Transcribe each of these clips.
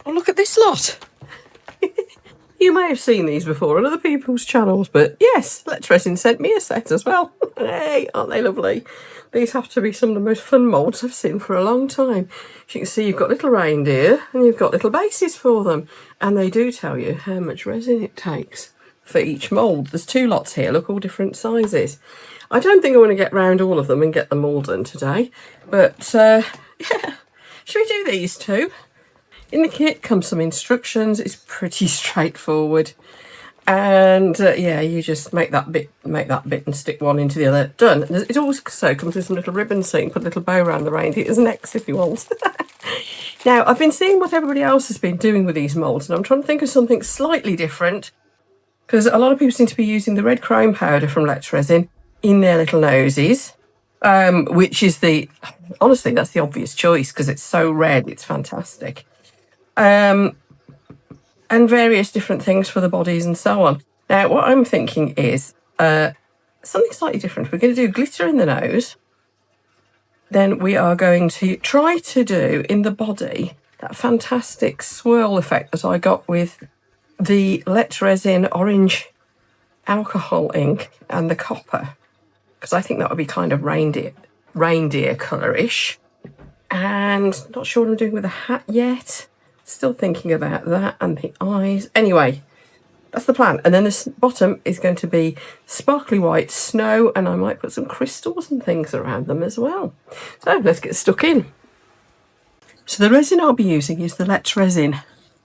Oh, look at this lot. You may have seen these before on other people's channels, but yes, Let's Resin sent me a set as well. Hey, aren't they lovely? These have to be some of the most fun moulds I've seen for a long time. As you can see, you've got little reindeer and you've got little bases for them. And they do tell you how much resin it takes for each mould. There's 2 lots here, look, all different sizes. I don't think I want to get round all of them and get them all done today. But, yeah, should we do these 2? In the kit comes some instructions. It's pretty straightforward. And yeah, you just make that bit and stick one into the other. Done. It also comes with some little ribbons, so you can put a little bow around the reindeer's necks if you want. Now, I've been seeing what everybody else has been doing with these moulds, and I'm trying to think of something slightly different, because a lot of people seem to be using the red chrome powder from Let's Resin in their little noses, which is honestly, that's the obvious choice because it's so red, it's fantastic. And various different things for the bodies and so on. Now, what I'm thinking is something slightly different. We're going to do glitter in the nose. Then we are going to try to do in the body that fantastic swirl effect that I got with the Let's Resin orange alcohol ink and the copper, because I think that would be kind of reindeer colour-ish. And not sure what I'm doing with the hat yet. Still thinking about that and the eyes. Anyway, that's the plan. And then this bottom is going to be sparkly white snow, and I might put some crystals and things around them as well. So let's get stuck in. So the resin I'll be using is the Let's Resin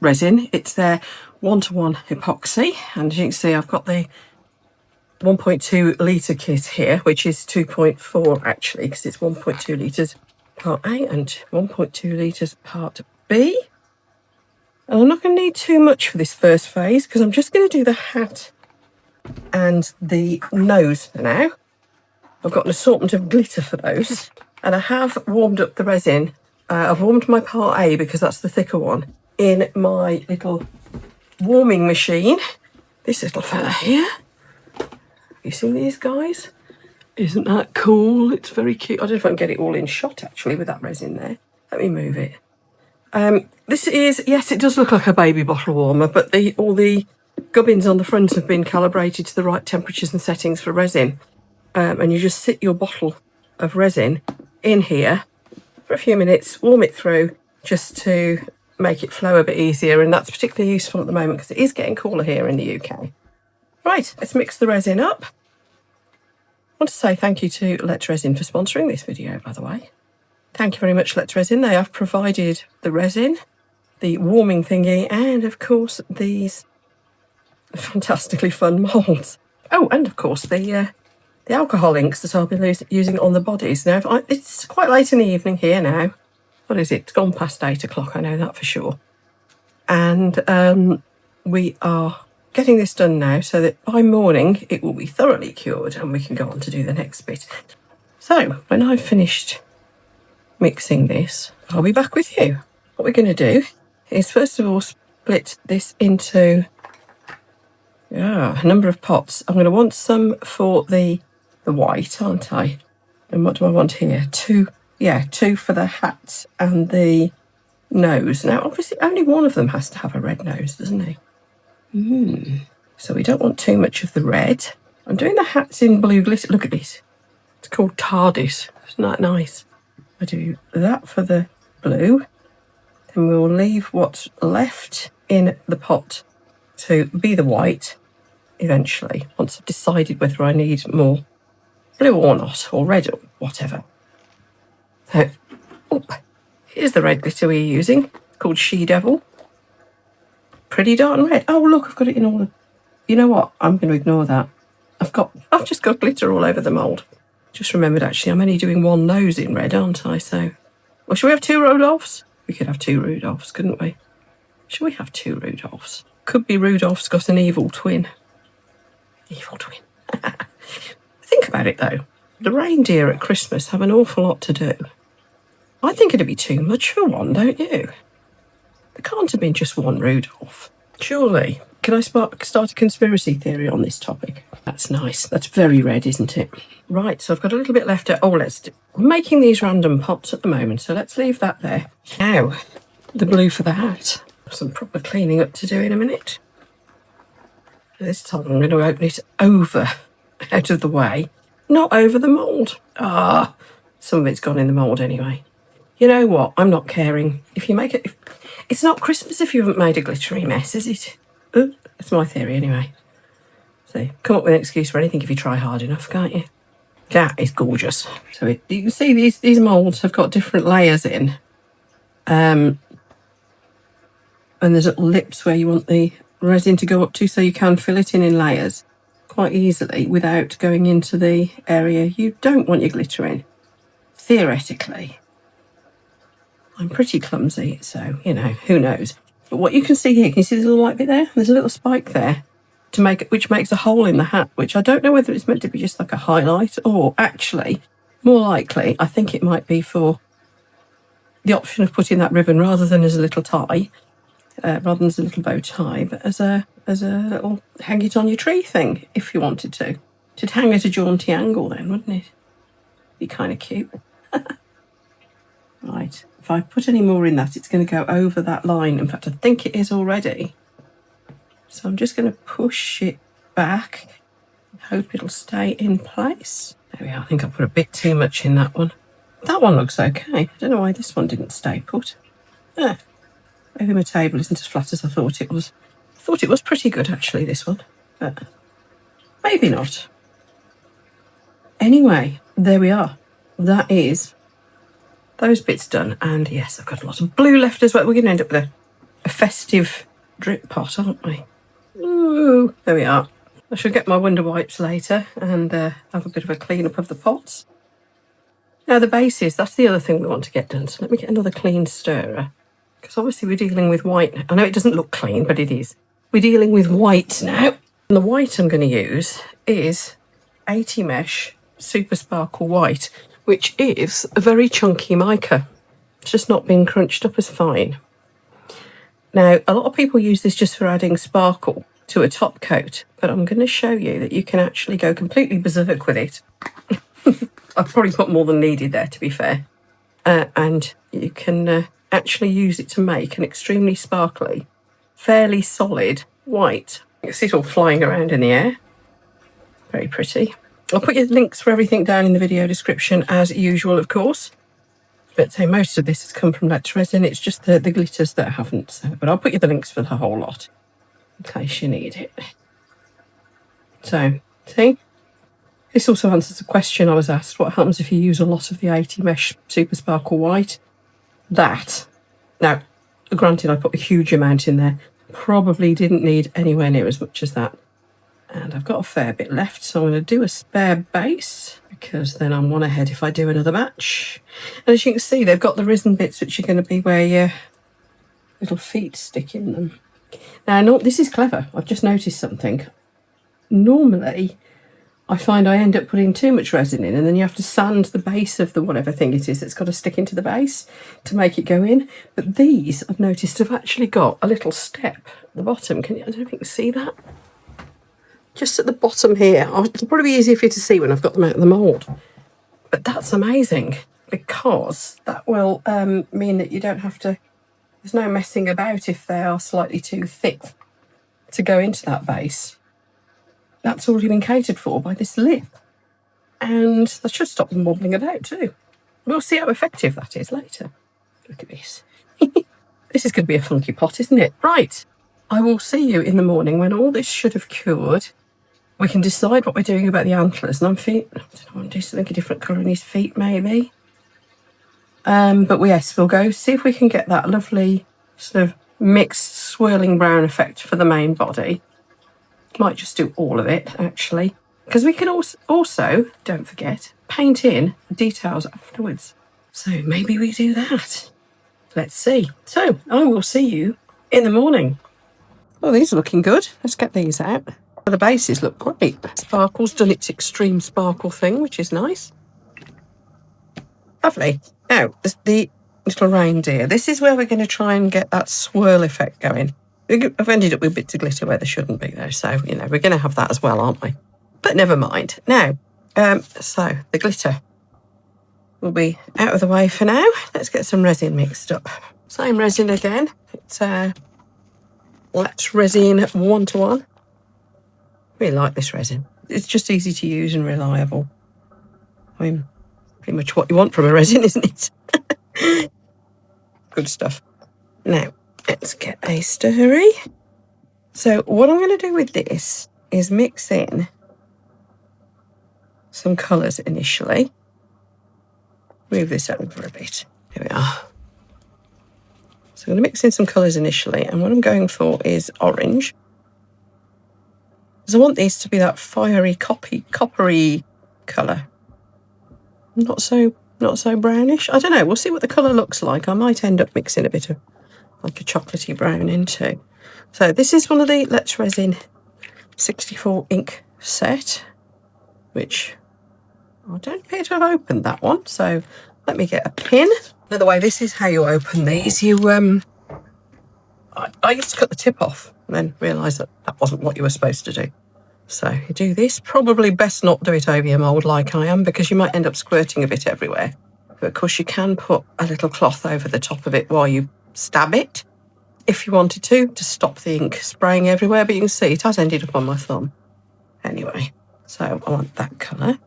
resin. It's their 1-to-1 epoxy. And as you can see, I've got the 1.2 litre kit here, which is 2.4 actually, because it's 1.2 litres part A and 1.2 litres part B. And I'm not going to need too much for this first phase because I'm just going to do the hat and the nose for now. I've got an assortment of glitter for those. And I have warmed up the resin. I've warmed my part A because that's the thicker one in my little warming machine. This little fella here. Have you seen these guys? Isn't that cool? It's very cute. I don't know if I can get it all in shot actually with that resin there. Let me move it. This is, yes, it does look like a baby bottle warmer, but all the gubbins on the front have been calibrated to the right temperatures and settings for resin. And you just sit your bottle of resin in here for a few minutes, warm it through just to make it flow a bit easier. And that's particularly useful at the moment because it is getting cooler here in the UK. Right, let's mix the resin up. I want to say thank you to Let's Resin for sponsoring this video, by the way. Thank you very much, Let's Resin. They have provided the resin, the warming thingy, and of course these fantastically fun moulds. Oh, and of course the alcohol inks that I'll be using on the bodies. Now, it's quite late in the evening here now. What is it? It's gone past 8 o'clock, I know that for sure. And we are getting this done now so that by morning it will be thoroughly cured and we can go on to do the next bit. So, when I've finished mixing this, I'll be back with you. What we're going to do is first of all split this into a number of pots. I'm going to want some for the white, aren't I? And what do I want here? 2 for the hat and the nose. Now obviously only one of them has to have a red nose, doesn't he? So we don't want too much of the red. I'm doing the hats in blue glitter. Look at this. It's called TARDIS. Isn't that nice? I do that for the blue. Then we'll leave what's left in the pot to be the white eventually, once I've decided whether I need more blue or not, or red or whatever. So, here's the red glitter we're using. It's called She Devil. Pretty darn red. Oh, look, I've got it in all the... You know what? I'm going to ignore that. I've just got glitter all over the mould. Just remembered, actually, I'm only doing one nose in red, aren't I? So, well, shall we have 2 Rudolphs? We could have 2 Rudolphs, couldn't we? Shall we have 2 Rudolphs? Could be Rudolph's got an evil twin. Evil twin. Think about it, though. The reindeer at Christmas have an awful lot to do. I think it'd be too much for one, don't you? There can't have been just one Rudolph. Surely. Can I start a conspiracy theory on this topic? That's nice. That's very red, isn't it? Right, so I've got a little bit left. I'm making these random pots at the moment, so let's leave that there. Now, the blue for the hat. Some proper cleaning up to do in a minute. This time I'm going to open it over, out of the way, not over the mould. Some of it's gone in the mould anyway. You know what? I'm not caring. If you make it... It's not Christmas if you haven't made a glittery mess, is it? That's my theory anyway. So come up with an excuse for anything if you try hard enough, can't you? That is gorgeous. So you can see these moulds have got different layers in. And there's little lips where you want the resin to go up to, so you can fill it in layers quite easily without going into the area you don't want your glitter in, theoretically. I'm pretty clumsy, so, you know, who knows. But what you can see here, can you see this little white bit there? There's a little spike there, which makes a hole in the hat, which I don't know whether it's meant to be just like a highlight, or actually, more likely, I think it might be for the option of putting that ribbon rather than as a little tie, rather than as a little bow tie, but as a little hang it on your tree thing, if you wanted to. It'd hang at a jaunty angle then, wouldn't it? Be kind of cute. Right, if I put any more in that, it's going to go over that line. In fact, I think it is already. So I'm just going to push it back. Hope it'll stay in place. There we are. I think I put a bit too much in that one. That one looks okay. I don't know why this one didn't stay put. Maybe my table isn't as flat as I thought it was. I thought it was pretty good, actually, this one. But maybe not. Anyway, there we are. That is those bits done. And yes, I've got a lot of blue left as well. We're going to end up with a festive drip pot, aren't we? Ooh, there we are. I shall get my Wonder Wipes later and have a bit of a clean up of the pots. Now the bases, that's the other thing we want to get done. So let me get another clean stirrer. Because obviously we're dealing with white. I know it doesn't look clean, but it is. We're dealing with white now. And the white I'm going to use is 80 Mesh Super Sparkle White, which is a very chunky mica. It's just not been crunched up as fine. Now, a lot of people use this just for adding sparkle to a top coat, but I'm going to show you that you can actually go completely berserk with it. I've probably put more than needed there, to be fair. And you can actually use it to make an extremely sparkly, fairly solid white. You can see it all flying around in the air. Very pretty. I'll put your links for everything down in the video description as usual, of course. But say most of this has come from Lex Resin. It's just the glitters that haven't. So, but I'll put you the links for the whole lot in case you need it. So, see? This also answers the question I was asked. What happens if you use a lot of the 80 Mesh Super Sparkle White? Now, granted, I put a huge amount in there. Probably didn't need anywhere near as much as that. And I've got a fair bit left, so I'm going to do a spare base, because then I'm one ahead if I do another batch. And as you can see, they've got the resin bits, which are going to be where your little feet stick in them. Now, this is clever. I've just noticed something. Normally, I find I end up putting too much resin in, and then you have to sand the base of the whatever thing it is that's got to stick into the base to make it go in. But these, I've noticed, have actually got a little step at the bottom. I don't know if you can see that. Just at the bottom here. It'll probably be easier for you to see when I've got them out of the mould. But that's amazing, because that will mean that you don't have to... There's no messing about if they are slightly too thick to go into that base. That's already been catered for by this lip. And that should stop them wobbling about too. We'll see how effective that is later. Look at this. This is going to be a funky pot, isn't it? Right. I will see you in the morning when all this should have cured. We can decide what we're doing about the antlers. And I don't know, I want to do something a different colour in his feet, maybe. But yes, we'll go see if we can get that lovely sort of mixed swirling brown effect for the main body. Might just do all of it, actually. Because we can also, don't forget, paint in details afterwards. So maybe we do that. Let's see. So I will see you in the morning. Oh, these are looking good. Let's get these out. The bases look great. Sparkle's done its extreme sparkle thing, which is nice. Lovely. Now, the little reindeer. This is where we're going to try and get that swirl effect going. I've ended up with bits of glitter where there shouldn't be, though. So, you know, we're going to have that as well, aren't we? But never mind. Now, so the glitter will be out of the way for now. Let's get some resin mixed up. Same resin again. It's Let's Resin 1:1. Really like this resin. It's just easy to use and reliable. I mean, pretty much what you want from a resin, isn't it? Good stuff. Now, let's get a stirry. So what I'm going to do with this is mix in some colours initially. Move this over a bit. Here we are. So I'm going to mix in some colours initially, and what I'm going for is orange. Because I want these to be that fiery, coppery colour. Not so brownish. I don't know. We'll see what the colour looks like. I might end up mixing a bit of like a chocolatey brown into. So this is one of the Let's Resin 64 ink set, which I don't appear to have opened that one. So let me get a pin. By the way, this is how you open these. I used to cut the tip off and then realised that that wasn't what you were supposed to do. So you do this. Probably best not do it over your mould like I am, because you might end up squirting a bit everywhere. But of course you can put a little cloth over the top of it while you stab it, if you wanted to stop the ink spraying everywhere. But you can see it has ended up on my thumb. Anyway, so I want that colour.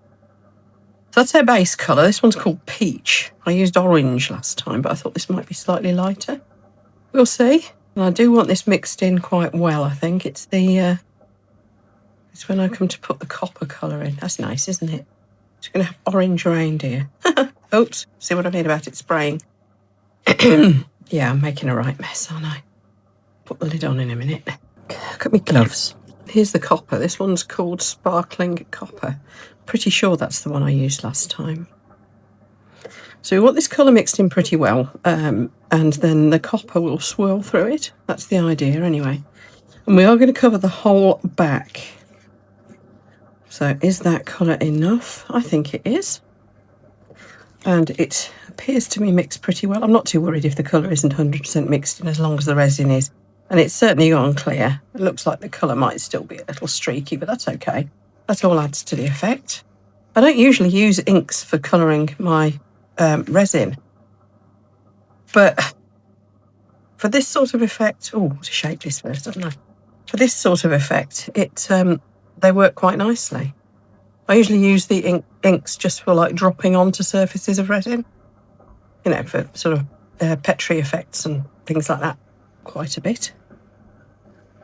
So that's our base colour. This one's called Peach. I used orange last time, but I thought this might be slightly lighter. We'll see. And I do want this mixed in quite well, I think. It's when I come to put the copper colour in. That's nice, isn't it? It's going to have orange reindeer. Oops, see what I mean about it spraying? Yeah, I'm making a right mess, aren't I? Put the lid on in a minute. Look at my gloves. Here's the copper. This one's called Sparkling Copper. Pretty sure that's the one I used last time. So we want this colour mixed in pretty well, and then the copper will swirl through it. That's the idea anyway. And we are going to cover the whole back. So is that colour enough? I think it is. And it appears to me mixed pretty well. I'm not too worried if the colour isn't 100% mixed in, as long as the resin is. And it's certainly gone clear. It looks like the colour might still be a little streaky, but that's okay. That all adds to the effect. I don't usually use inks for colouring my resin. But for this sort of effect... Oh, to shape this first, haven't I? For this sort of effect, they work quite nicely. I usually use the inks just for like dropping onto surfaces of resin. You know, for sort of Petri effects and things like that quite a bit.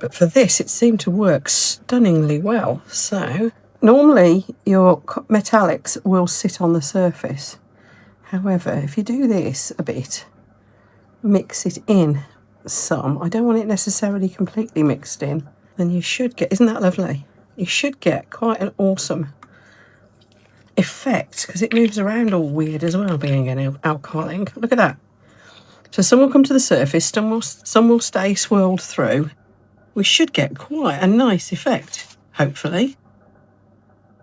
But for this, it seemed to work stunningly well. So normally your metallics will sit on the surface. However, if you do this a bit, mix it in some. I don't want it necessarily completely mixed in. Then you should get, isn't that lovely? You should get quite an awesome effect, because it moves around all weird as well, being an alcohol ink. Look at that. So some will come to the surface, some will stay swirled through. We should get quite a nice effect, hopefully.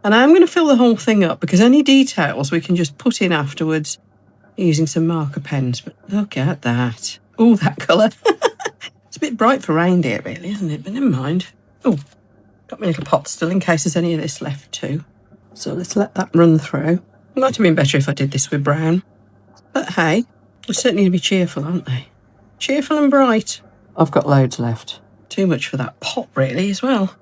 And I'm going to fill the whole thing up, because any details we can just put in afterwards using some marker pens. But look at that. Oh, that colour. It's a bit bright for reindeer, really, isn't it? But never mind. Oh, got my little pot still in case there's any of this left too. So let's let that run through. It might have been better if I did this with brown. But hey, they certainly need to be cheerful, aren't they? Cheerful and bright. I've got loads left. Too much for that pot, really, as well.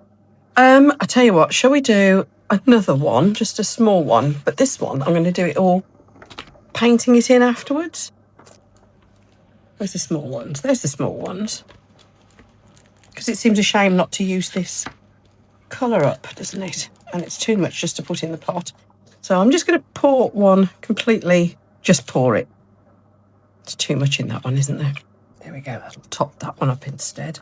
I tell you what, shall we do another one, just a small one? But this one, I'm going to do it all painting it in afterwards. Where's the small ones? There's the small ones. Because it seems a shame not to use this colour up, doesn't it? And it's too much just to put in the pot. So I'm just going to pour one completely, just pour it. There's too much in that one, isn't there? There we go, that'll top that one up instead.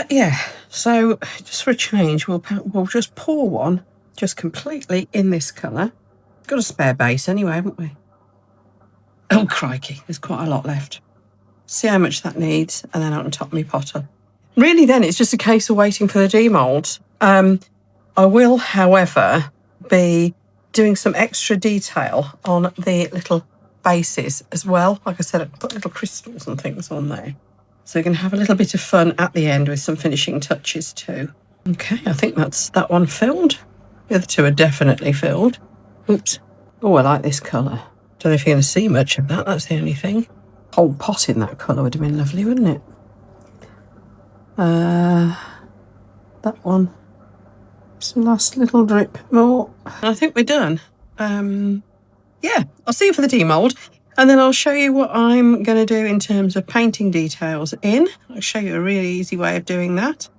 Yeah, so just for a change, we'll just pour one just completely in this colour. Got a spare base anyway, haven't we? Oh, crikey, there's quite a lot left. See how much that needs, and then I can top my pot up. Really then, it's just a case of waiting for the demoulds. I will, however, be doing some extra detail on the little bases as well. Like I said, I put little crystals and things on there. So we're going to have a little bit of fun at the end with some finishing touches too. Okay, I think that's that one filled. The other two are definitely filled. Oops. Oh, I like this colour. Don't know if you're going to see much of that, that's the only thing. Whole pot in that colour would have been lovely, wouldn't it? That one. It's the last little drip more. I think we're done. Yeah, I'll see you for the demould, and then I'll show you what I'm going to do in terms of painting details in. I'll show you a really easy way of doing that,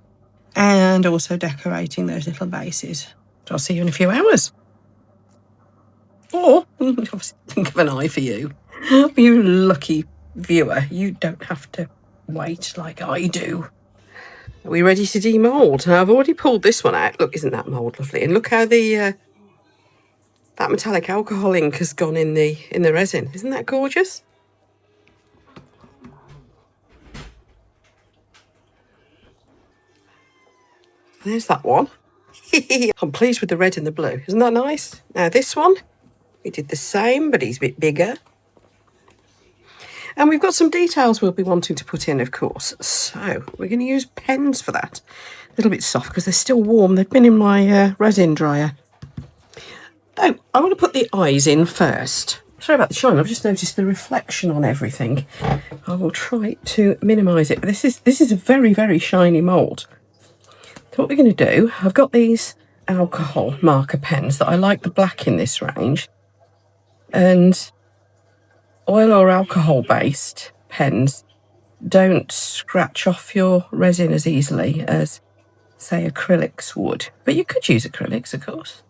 and also decorating those little bases. So I'll see you in a few hours. Or, obviously, think of an eye for you. You lucky viewer, you don't have to wait like I do. Are we ready to demould? Now, I've already pulled this one out. Look, isn't that mould lovely? And look how the that metallic alcohol ink has gone in the resin. Isn't that gorgeous? There's that one. I'm pleased with the red and the blue. Isn't that nice? Now this one, we did the same, but he's a bit bigger. And we've got some details we'll be wanting to put in, of course. So we're going to use pens for that. A little bit soft because they're still warm. They've been in my resin dryer. Oh, I want to put the eyes in first. Sorry about the shine. I've just noticed the reflection on everything. I will try to minimise it. But this is a very, very shiny mould. So what we're going to do, I've got these alcohol marker pens that I like the black in this range. And oil or alcohol based pens don't scratch off your resin as easily as, say, acrylics would. But you could use acrylics, of course.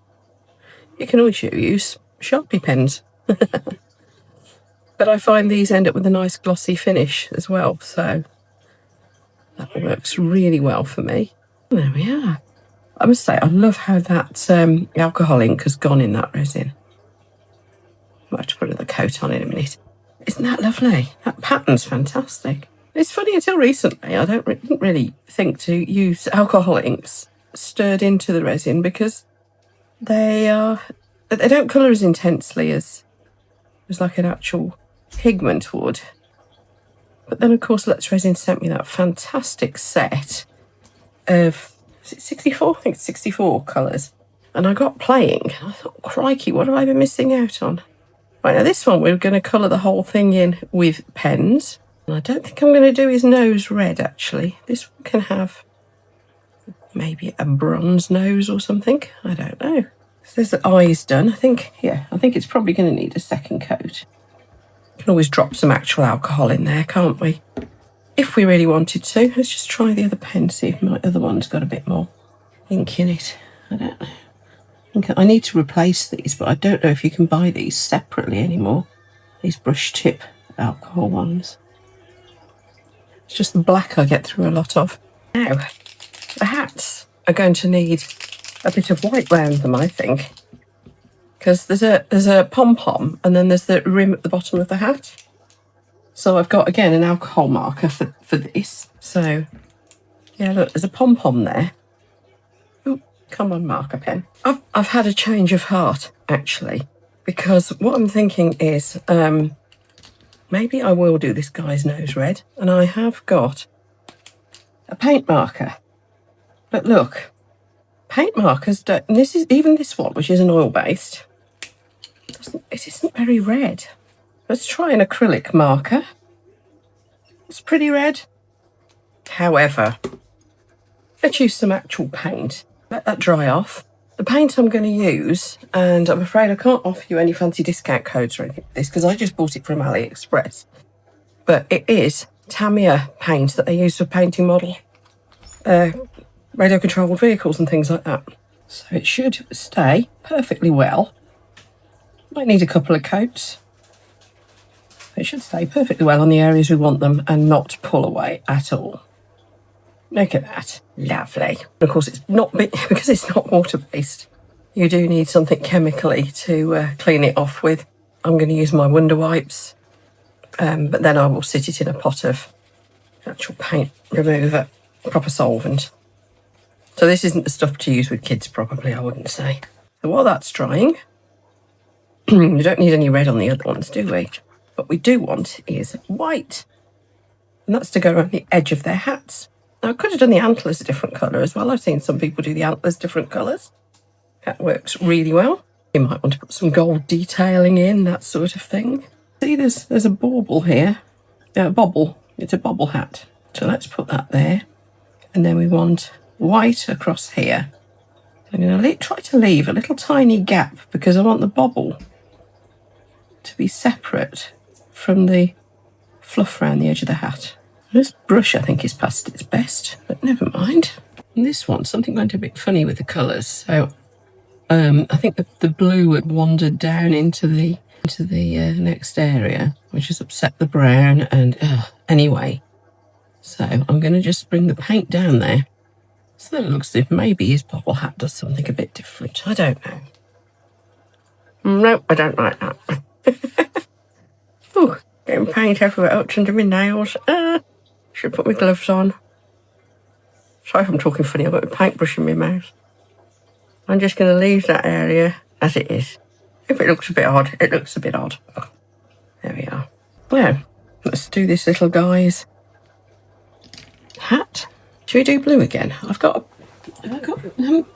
You can always use Sharpie pens. But I find these end up with a nice glossy finish as well, so that works really well for me. There we are. I must say, I love how that alcohol ink has gone in that resin. I might have to put another coat on in a minute. Isn't that lovely? That pattern's fantastic. It's funny, until recently, I didn't really think to use alcohol inks stirred into the resin because they don't colour as intensely as like an actual pigment would. But then, of course, Let's Resin sent me that fantastic set of, is it 64? I think it's 64 colours. And I got playing. I thought, crikey, what have I been missing out on? Right, now this one, we're going to colour the whole thing in with pens. And I don't think I'm going to do his nose red, actually. This one can have maybe a bronze nose or something. I don't know. So there's the eyes done. I think it's probably going to need a second coat. Can always drop some actual alcohol in there, can't we? If we really wanted to. Let's just try the other pen, see if my other one's got a bit more ink in it. I don't know. I need to replace these, but I don't know if you can buy these separately anymore. These brush tip alcohol ones. It's just the black I get through a lot of. Now, the hats are going to need a bit of white round them, I think. Because there's a pom-pom and then there's the rim at the bottom of the hat. So I've got, again, an alcohol marker for this. So, yeah, look, there's a pom-pom there. Ooh, come on, marker pen. I've had a change of heart, actually, because what I'm thinking is maybe I will do this guy's nose red, and I have got a paint marker. But look, paint markers don't, and even this one, which is an oil-based, it isn't very red. Let's try an acrylic marker. It's pretty red. However, let's use some actual paint. Let that dry off. The paint I'm going to use, and I'm afraid I can't offer you any fancy discount codes or anything like this because I just bought it from AliExpress. But it is Tamiya paint that they use for painting model radio-controlled vehicles and things like that. So it should stay perfectly well. Might need a couple of coats. It should stay perfectly well on the areas we want them and not pull away at all. Look at that. Lovely. Of course, it's not because it's not water-based. You do need something chemically to clean it off with. I'm going to use my Wonder Wipes, but then I will sit it in a pot of actual paint remover, proper solvent. So this isn't the stuff to use with kids, probably, I wouldn't say. So while that's drying, we don't need any red on the other ones, do we? What we do want is white. And that's to go around the edge of their hats. Now, I could have done the antlers a different colour as well. I've seen some people do the antlers different colours. That works really well. You might want to put some gold detailing in, that sort of thing. See, there's a bauble here. Bobble. It's a bobble hat. So let's put that there. and then we want white across here. I'm going to try to leave a little tiny gap because I want the bobble to be separate from the fluff around the edge of the hat. This brush, I think, is past its best, but never mind. And this one, something went a bit funny with the colours. So I think the blue had wandered down into the next area, which has upset the brown. And anyway, so I'm going to just bring the paint down there so that it looks as if maybe his bobble hat does something a bit different. I don't know. No, I don't like that. Ooh, getting paint everywhere, up under my nails. Should put my gloves on. Sorry if I'm talking funny, I've got a paintbrush in my mouth. I'm just going to leave that area as it is. If it looks a bit odd, it looks a bit odd. There we are. Now, let's do this little guy's hat. Should we do blue again? I've got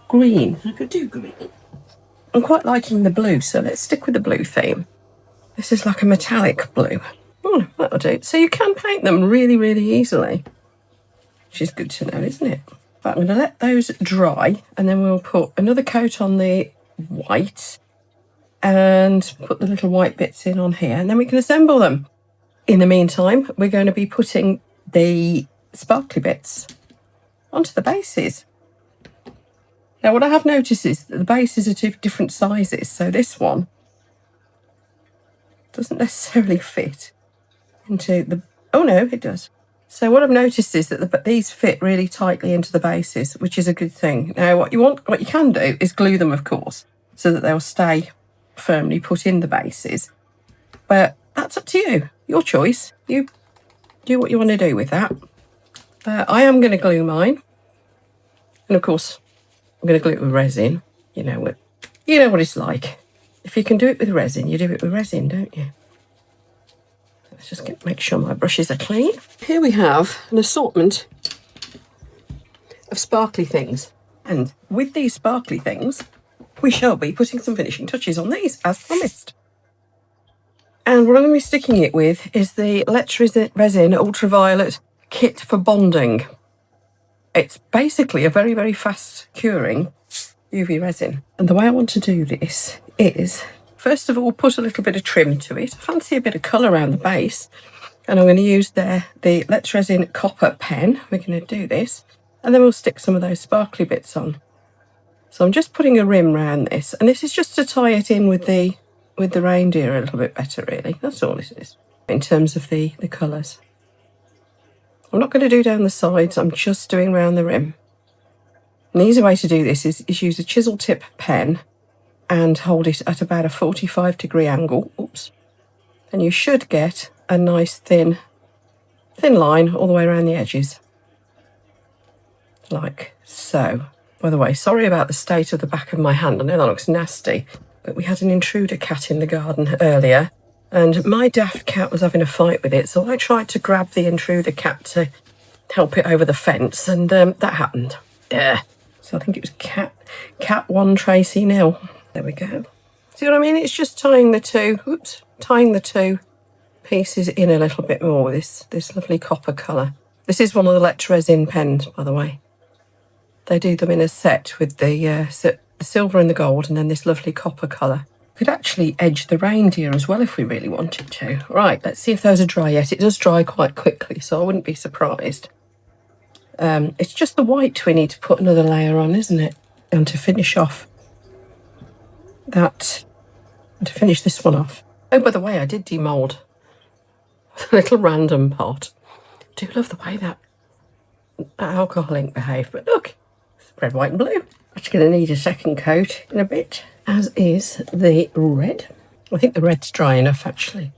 green. I could do green. I'm quite liking the blue, so let's stick with the blue theme. This is like a metallic blue. Oh, that'll do. So you can paint them really, really easily, which is good to know, isn't it? But I'm going to let those dry, and then we'll put another coat on the white and put the little white bits in on here, and then we can assemble them. In the meantime, we're going to be putting the sparkly bits onto the bases. Now, what I have noticed is that the bases are two different sizes, so this one doesn't necessarily fit into the... Oh no, it does. So what I've noticed is that these fit really tightly into the bases, which is a good thing. Now, what you can do is glue them, of course, so that they'll stay firmly put in the bases. But that's up to you. Your choice. You do what you want to do with that. I am going to glue mine. And of course, I'm going to glue it with resin. You know what it's like. If you can do it with resin, you do it with resin, don't you? Let's just make sure my brushes are clean. Here we have an assortment of sparkly things. And with these sparkly things, we shall be putting some finishing touches on these, as promised. And what I'm going to be sticking it with is the Let's Resin Ultraviolet Kit for Bonding. It's basically a very, very fast curing UV resin. And the way I want to do this is, first of all, put a little bit of trim to it. I fancy a bit of colour around the base. And I'm going to use the Let's Resin Copper pen. We're going to do this. And then we'll stick some of those sparkly bits on. So I'm just putting a rim around this. And this is just to tie it in with the reindeer a little bit better, really. That's all it is, in terms of the colours. I'm not going to do down the sides, I'm just doing around the rim. An easy way to do this is use a chisel tip pen and hold it at about a 45-degree angle. Oops. And you should get a nice thin line all the way around the edges. Like so. By the way, sorry about the state of the back of my hand. I know that looks nasty, but we had an intruder cat in the garden earlier. And my daft cat was having a fight with it, so I tried to grab the intruder cat to help it over the fence, and that happened. Yeah. So I think it was cat 1 Tracy 0. There we go. See what I mean? It's just tying the two pieces in a little bit more with this lovely copper colour. This is one of the Let's Resin pens, by the way. They do them in a set with the silver and the gold, and then this lovely copper colour. Could actually edge the reindeer as well if we really wanted to. Right, let's see if those are dry yet. It does dry quite quickly, so I wouldn't be surprised. It's just the white we need to put another layer on, isn't it? And to finish off that, and to finish this one off. Oh, by the way, I did demould a little random pot. I do love the way that alcohol ink behaved, but look, it's red, white and blue. I'm going to need a second coat in a bit, as is the red. I think the red's dry enough, actually.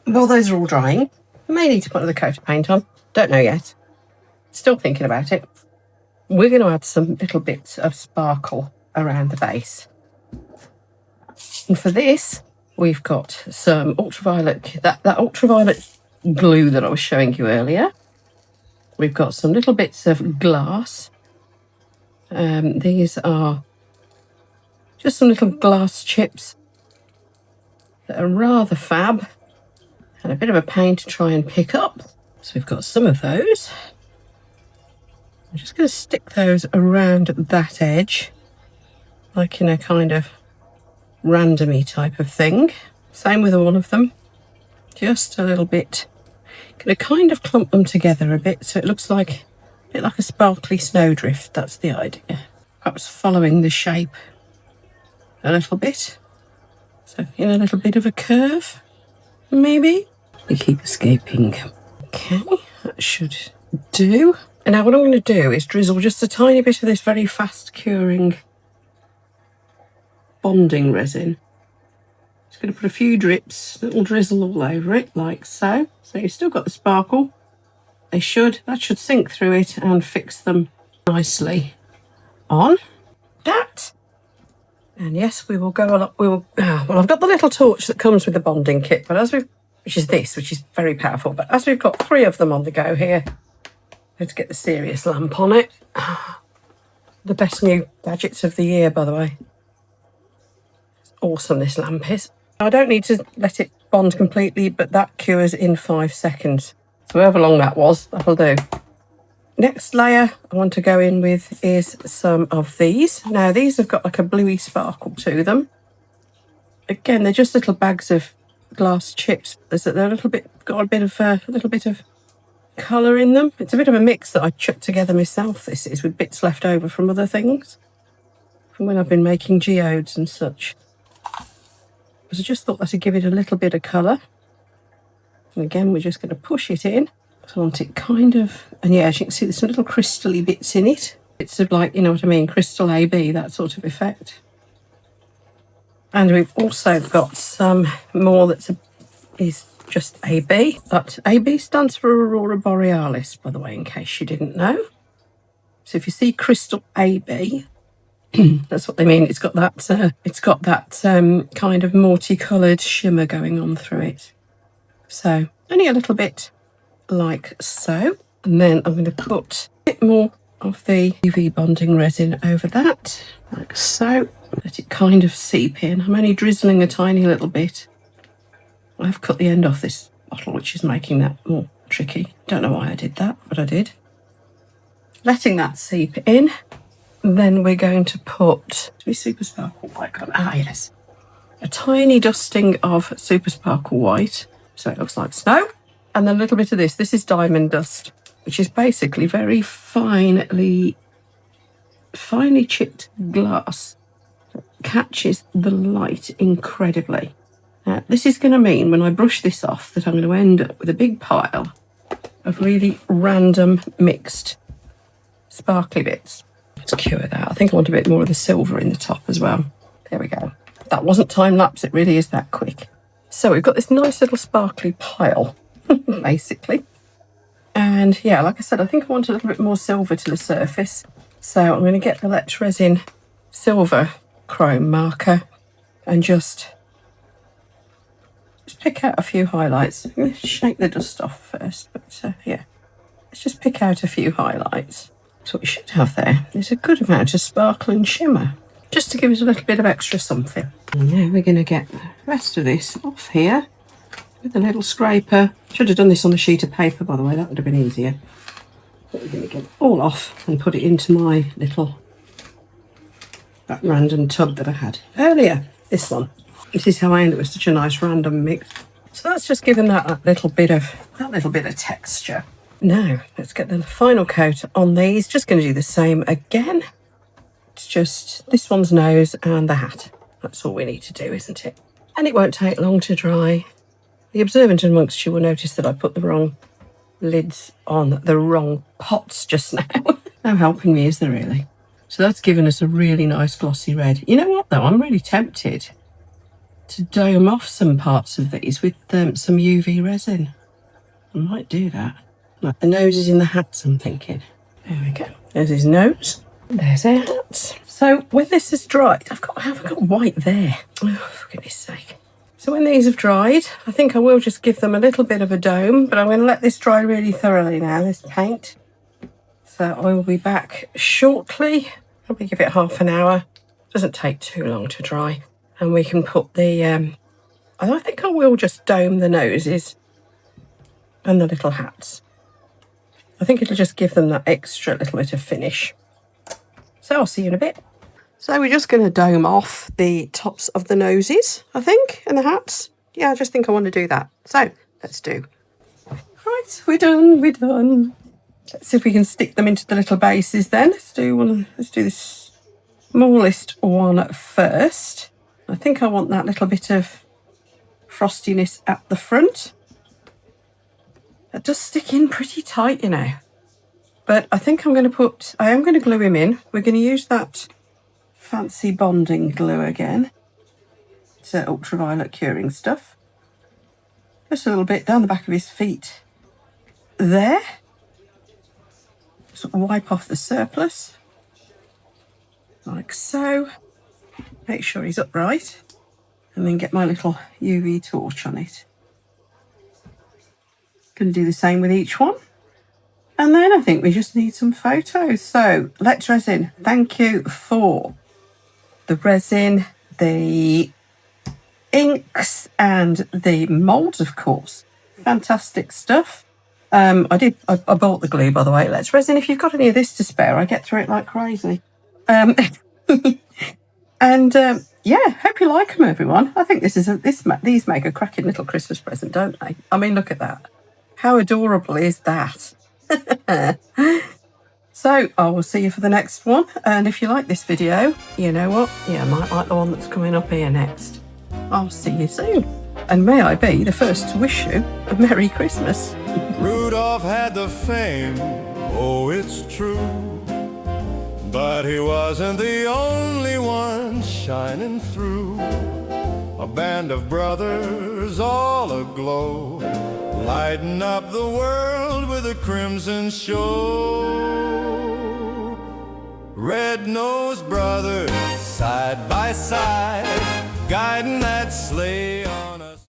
While those are all drying, I may need to put another coat of paint on. Don't know yet. Still thinking about it. We're going to add some little bits of sparkle around the base. And for this, we've got some ultraviolet, that ultraviolet glue that I was showing you earlier. We've got some little bits of glass. These are just some little glass chips that are rather fab, and a bit of a pain to try and pick up. So we've got some of those. I'm just going to stick those around that edge, like in a kind of randomy type of thing. Same with all of them, just a little bit. Going to kind of clump them together a bit so it looks like a bit like a sparkly snowdrift. That's the idea. Perhaps following the shape a little bit. So in a little bit of a curve, maybe. We keep escaping. Okay, that should do. And now what I'm going to do is drizzle just a tiny bit of this very fast curing bonding resin. Just going to put a few drips, little drizzle all over it, like so. So you've still got the sparkle. That should sink through it and fix them nicely on that. And yes, we will go a lot. Well, I've got the little torch that comes with the bonding kit, but which is very powerful. But as we've got 3 of them on the go here, let's get the serious lamp on it. The best new gadgets of the year, by the way. It's awesome, this lamp is. I don't need to let it bond completely, but that cures in 5 seconds. So however long that was, that'll do. Next layer I want to go in with is some of these. Now these have got like a bluey sparkle to them. Again, they're just little bags of glass chips. They're a little bit of colour in them. It's a bit of a mix that I chucked together myself, this is, with bits left over from other things, from when I've been making geodes and such. Because I just thought that would give it a little bit of colour. And again, we're just going to push it in. So I want it kind of, and yeah, as you can see, there's some little crystally bits in it. Bits of, like, you know what I mean, crystal AB, that sort of effect. And we've also got some more is just AB. But AB stands for Aurora Borealis, by the way, in case you didn't know. So if you see crystal AB, that's what they mean. It's got that kind of multicoloured shimmer going on through it. So only a little bit like so. And then I'm going to put a bit more of the UV bonding resin over that, like so. Let it kind of seep in. I'm only drizzling a tiny little bit. I've cut the end off this bottle, which is making that more tricky. Don't know why I did that, but I did. Letting that seep in. Then we're going to put Super Sparkle White on. Yes. A tiny dusting of Super Sparkle White, so it looks like snow. And then a little bit of this. This is diamond dust, which is basically very finely chipped glass that catches the light incredibly. Now, this is going to mean when I brush this off that I'm going to end up with a big pile of really random mixed sparkly bits. Let's cure that. I think I want a bit more of the silver in the top as well. There we go. That wasn't time lapse, it really is that quick. So we've got this nice little sparkly pile, basically. And yeah, like I said, I think I want a little bit more silver to the surface. So I'm going to get the Let's Resin silver chrome marker and just pick out a few highlights. I'm going to shake the dust off first, but yeah, let's just pick out a few highlights. So what we should have there is a good amount of sparkle and shimmer, just to give us a little bit of extra something. And now we're going to get the rest of this off here with a little scraper. Should have done this on a sheet of paper, by the way, that would have been easier. But we're going to get it all off and put it into my that random tub that I had earlier. This one. This is how I end up with such a nice random mix. So that's just given that little bit of texture. Now, let's get the final coat on these. Just going to do the same again. It's just this one's nose and the hat. That's all we need to do, isn't it? And it won't take long to dry. The observant amongst you will notice that I put the wrong lids on the wrong pots just now. No helping me, is there really? So that's given us a really nice glossy red. You know what, though? I'm really tempted to dome off some parts of these with some UV resin. I might do that. Like the nose is in the hats, I'm thinking. There we go. There's his nose. There's our hats. So when this has dried, have I got white there? Oh, for goodness sake. So when these have dried, I think I will just give them a little bit of a dome, but I'm going to let this dry really thoroughly now, this paint. So I will be back shortly. Probably give it half an hour. Doesn't take too long to dry. And we can put the, I think I will just dome the noses and the little hats. I think it'll just give them that extra little bit of finish. So I'll see you in a bit. So we're just going to dome off the tops of the noses, I think, and the hats. Yeah, I just think I want to do that. So let's do. Right, we're done, we're done. Let's see if we can stick them into the little bases then. Let's do the smallest one first. I think I want that little bit of frostiness at the front. That does stick in pretty tight, you know. But I think I am going to glue him in. We're going to use that fancy bonding glue again. It's ultraviolet curing stuff. Just a little bit down the back of his feet there. Just wipe off the surplus. Like so. Make sure he's upright. And then get my little UV torch on it. Going to do the same with each one. And then I think we just need some photos. So, Let's Resin, thank you for the resin, the inks, and the moulds, of course. Fantastic stuff. I bought the glue, by the way. Let's Resin, if you've got any of this to spare, I get through it like crazy. Yeah, hope you like them, everyone. I think these make a cracking little Christmas present, don't they? I mean, look at that. How adorable is that? So I will see you for the next one. And if you like this video, you know what? Yeah, I might like the one that's coming up here next. I'll see you soon. And may I be the first to wish you a Merry Christmas. Rudolph had the fame, oh, it's true. But he wasn't the only one shining through. A band of brothers all aglow, lighten up the world with a crimson show. Red-nosed brothers, side by side, guiding that sleigh